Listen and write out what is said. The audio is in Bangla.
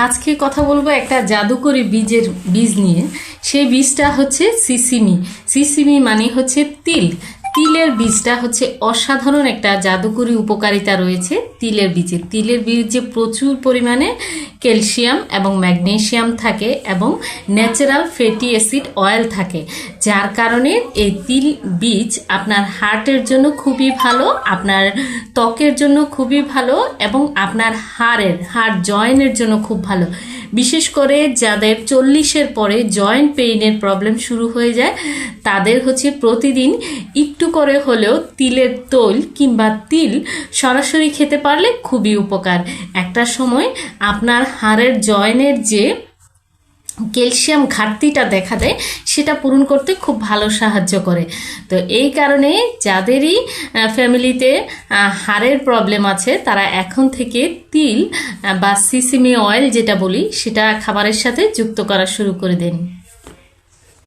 আজকে কথা বলবো একটা জাদুকরি বীজ নিয়ে। সেই বীজটা হচ্ছে সিসিমি। সিসিমি মানে হচ্ছে তিল। তিলের বীজটা হচ্ছে অসাধারণ একটা জাদুকরি উপকারিতা রয়েছে তিলের বীজে প্রচুর পরিমাণে ক্যালসিয়াম এবং ম্যাগনেসিয়াম থাকে এবং ন্যাচারাল ফ্যাটি অ্যাসিড অয়েল থাকে, যার কারণে এই তিল বীজ আপনার হার্টের জন্য খুবই ভালো, আপনার ত্বকের জন্য খুবই ভালো এবং আপনার হাড় জয়েন্টের জন্য খুব ভালো। বিশেষ করে যাদের 40-এর পরে জয়েন্ট পেইনের প্রবলেম শুরু হয়ে যায় তাদের হচ্ছে প্রতিদিন একটু করে হলেও তিলের তৈল কিংবা তিল সরাসরি খেতে পারলে খুবই উপকার। একটা সময় আপনার হাড়ের জয়েন্টের যে ক্যালসিয়াম ঘাটতিটা দেখা দেয় সেটা পূরণ করতে খুব ভালো সাহায্য করে। তো এই কারণে যাদেরই ফ্যামিলিতে হাড়ের প্রবলেম আছে তারা এখন থেকে তিল বা সিসিমি অয়েল যেটা বলি সেটা খাবারের সাথে যুক্ত করা শুরু করে দেন।